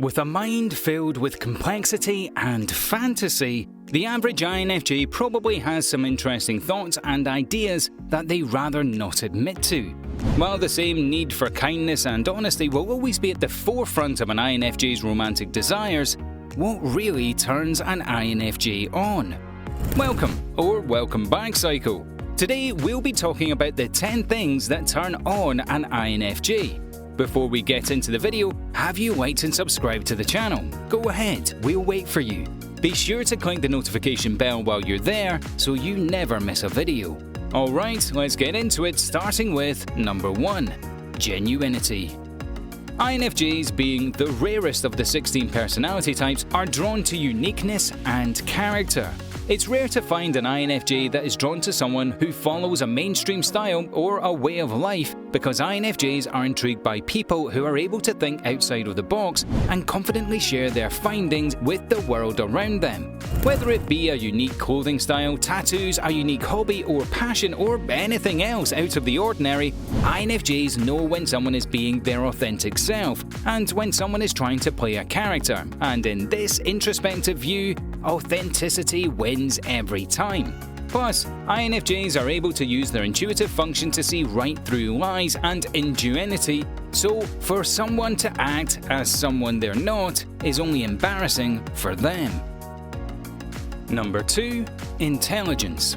With a mind filled with complexity and fantasy, the average INFJ probably has some interesting thoughts and ideas that they rather not admit to. While the same need for kindness and honesty will always be at the forefront of an INFJ's romantic desires, what really turns an INFJ on? Welcome back, Psycho. Today we'll be talking about the 10 things that turn on an INFJ. Before we get into the video, have you liked and subscribed to the channel? Go ahead, we'll wait for you. Be sure to click the notification bell while you're there so you never miss a video. Alright, let's get into it, starting with number 1. Genuinity. INFJs, being the rarest of the 16 personality types, are drawn to uniqueness and character. It's rare to find an INFJ that is drawn to someone who follows a mainstream style or a way of life, because INFJs are intrigued by people who are able to think outside of the box and confidently share their findings with the world around them. Whether it be a unique clothing style, tattoos, a unique hobby or passion, or anything else out of the ordinary, INFJs know when someone is being their authentic self and when someone is trying to play a character, and in this introspective view, authenticity wins every time. Plus, INFJs are able to use their intuitive function to see right through lies and ingenuity, so for someone to act as someone they're not is only embarrassing for them. Number 2. Intelligence.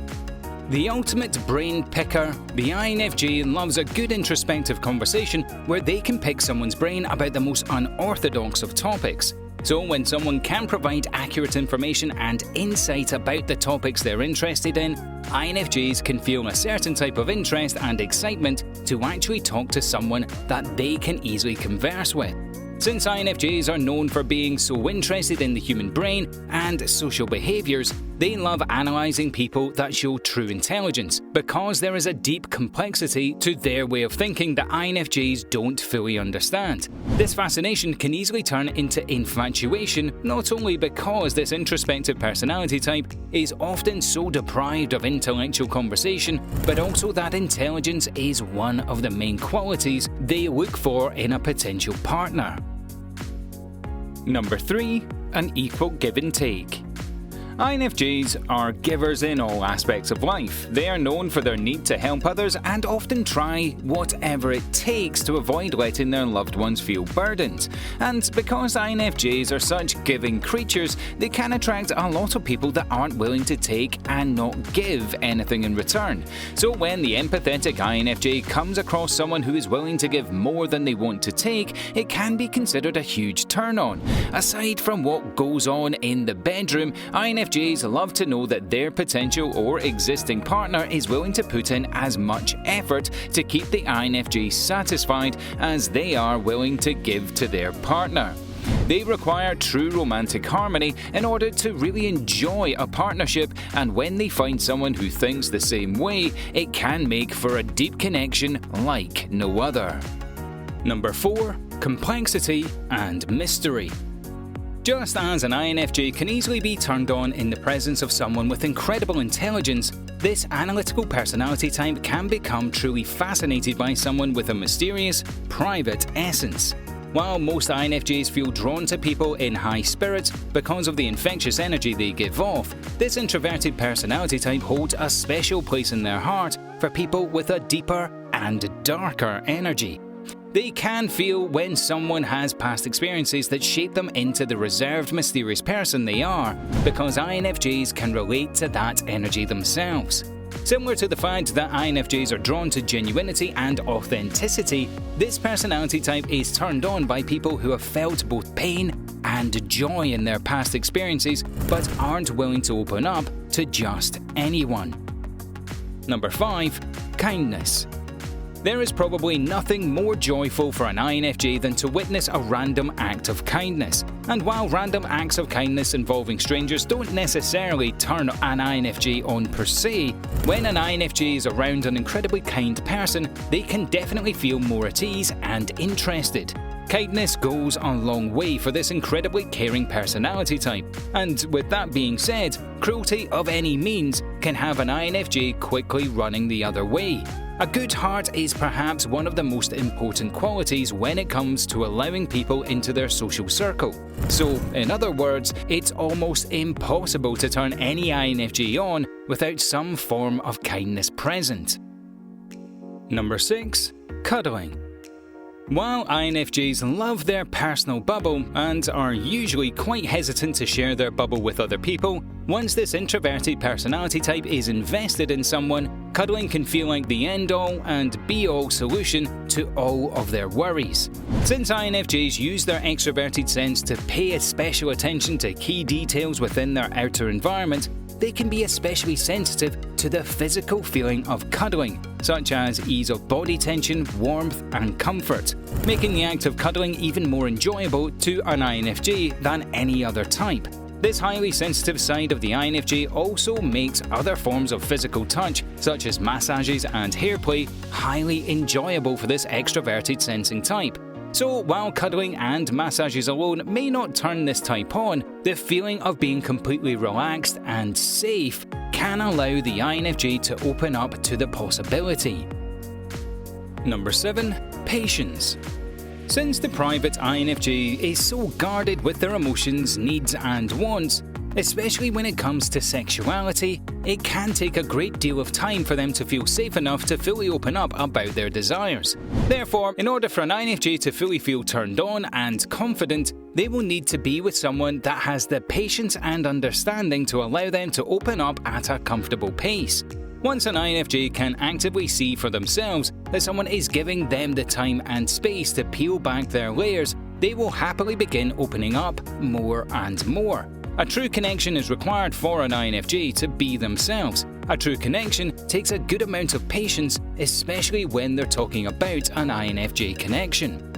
The ultimate brain picker, the INFJ loves a good introspective conversation where they can pick someone's brain about the most unorthodox of topics. So when someone can provide accurate information and insight about the topics they're interested in, INFJs can feel a certain type of interest and excitement to actually talk to someone that they can easily converse with. Since INFJs are known for being so interested in the human brain and social behaviors, they love analyzing people that show true intelligence, because there is a deep complexity to their way of thinking that INFJs don't fully understand. This fascination can easily turn into infatuation, not only because this introspective personality type is often so deprived of intellectual conversation, but also that intelligence is one of the main qualities they look for in a potential partner. Number 3. An equal give and take. INFJs are givers in all aspects of life. They are known for their need to help others and often try whatever it takes to avoid letting their loved ones feel burdened. And because INFJs are such giving creatures, they can attract a lot of people that aren't willing to take and not give anything in return. So when the empathetic INFJ comes across someone who is willing to give more than they want to take, it can be considered a huge turn-on. Aside from what goes on in the bedroom, INFJs love to know that their potential or existing partner is willing to put in as much effort to keep the INFJ satisfied as they are willing to give to their partner. They require true romantic harmony in order to really enjoy a partnership, and when they find someone who thinks the same way, it can make for a deep connection like no other. Number 4. Complexity and mystery. Just as an INFJ can easily be turned on in the presence of someone with incredible intelligence, this analytical personality type can become truly fascinated by someone with a mysterious, private essence. While most INFJs feel drawn to people in high spirits because of the infectious energy they give off, this introverted personality type holds a special place in their heart for people with a deeper and darker energy. They can feel when someone has past experiences that shape them into the reserved, mysterious person they are, because INFJs can relate to that energy themselves. Similar to the fact that INFJs are drawn to genuinity and authenticity, this personality type is turned on by people who have felt both pain and joy in their past experiences, but aren't willing to open up to just anyone. Number 5. Kindness. There is probably nothing more joyful for an INFJ than to witness a random act of kindness. And while random acts of kindness involving strangers don't necessarily turn an INFJ on per se, when an INFJ is around an incredibly kind person, they can definitely feel more at ease and interested. Kindness goes a long way for this incredibly caring personality type, and with that being said, cruelty of any means can have an INFJ quickly running the other way. A good heart is perhaps one of the most important qualities when it comes to allowing people into their social circle. So, in other words, it's almost impossible to turn any INFJ on without some form of kindness present. Number 6. Cuddling. While INFJs love their personal bubble and are usually quite hesitant to share their bubble with other people, once this introverted personality type is invested in someone, cuddling can feel like the end-all and be-all solution to all of their worries. Since INFJs use their extroverted sense to pay special attention to key details within their outer environment, they can be especially sensitive to the physical feeling of cuddling, such as ease of body tension, warmth, and comfort, making the act of cuddling even more enjoyable to an INFJ than any other type. This highly sensitive side of the INFJ also makes other forms of physical touch, such as massages and hair play, highly enjoyable for this extroverted sensing type. So, while cuddling and massages alone may not turn this type on, the feeling of being completely relaxed and safe can allow the INFJ to open up to the possibility. Number 7. Patience. Since the private INFJ is so guarded with their emotions, needs and wants, especially when it comes to sexuality, it can take a great deal of time for them to feel safe enough to fully open up about their desires. Therefore, in order for an INFJ to fully feel turned on and confident, they will need to be with someone that has the patience and understanding to allow them to open up at a comfortable pace. Once an INFJ can actively see for themselves that someone is giving them the time and space to peel back their layers, they will happily begin opening up more and more. A true connection is required for an INFJ to be themselves. A true connection takes a good amount of patience, especially when they're talking about an INFJ connection.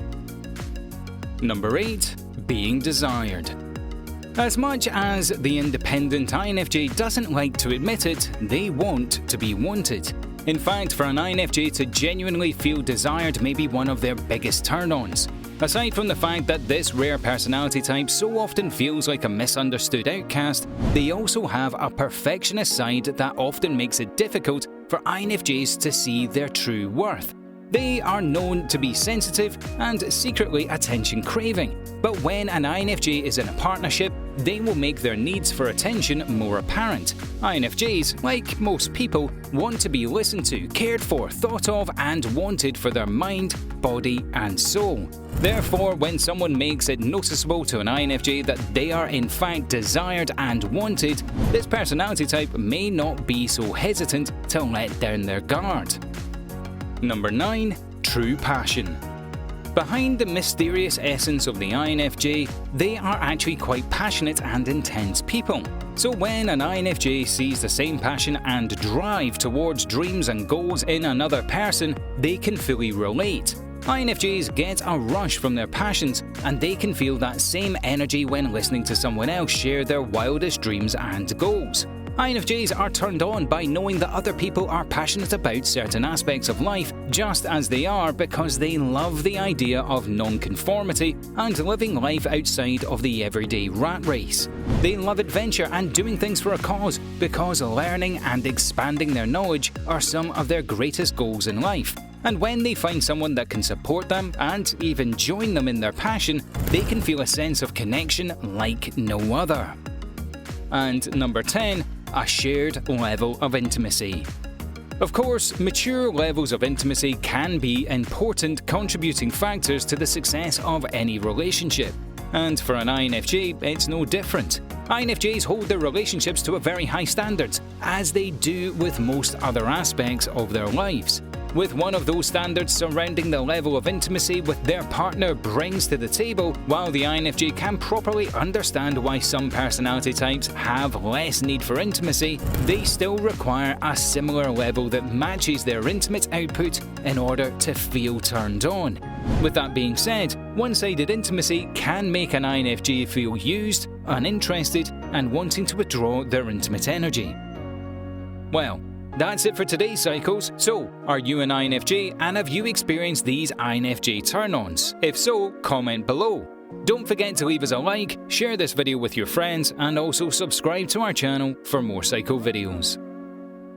Number 8. Being desired. As much as the independent INFJ doesn't like to admit it, they want to be wanted. In fact, for an INFJ to genuinely feel desired may be one of their biggest turn-ons. Aside from the fact that this rare personality type so often feels like a misunderstood outcast, they also have a perfectionist side that often makes it difficult for INFJs to see their true worth. They are known to be sensitive and secretly attention-craving, but when an INFJ is in a partnership, they will make their needs for attention more apparent. INFJs, like most people, want to be listened to, cared for, thought of, and wanted for their mind, body, and soul. Therefore, when someone makes it noticeable to an INFJ that they are in fact desired and wanted, this personality type may not be so hesitant to let down their guard. Number 9. True passion. Behind the mysterious essence of the INFJ, they are actually quite passionate and intense people. So when an INFJ sees the same passion and drive towards dreams and goals in another person, they can fully relate. INFJs get a rush from their passions, and they can feel that same energy when listening to someone else share their wildest dreams and goals. INFJs are turned on by knowing that other people are passionate about certain aspects of life just as they are because they love the idea of non-conformity and living life outside of the everyday rat race. They love adventure and doing things for a cause because learning and expanding their knowledge are some of their greatest goals in life. And when they find someone that can support them and even join them in their passion, they can feel a sense of connection like no other. And number 10. A shared level of intimacy. Of course, mature levels of intimacy can be important contributing factors to the success of any relationship. And for an INFJ, it's no different. INFJs hold their relationships to a very high standard, as they do with most other aspects of their lives. With one of those standards surrounding the level of intimacy with their partner brings to the table, while the INFJ can properly understand why some personality types have less need for intimacy, they still require a similar level that matches their intimate output in order to feel turned on. With that being said, one-sided intimacy can make an INFJ feel used, uninterested, and wanting to withdraw their intimate energy. Well, that's it for today's cycles. So, are you an INFJ and have you experienced these INFJ turn-ons? If so, comment below. Don't forget to leave us a like, share this video with your friends, and also subscribe to our channel for more psycho videos.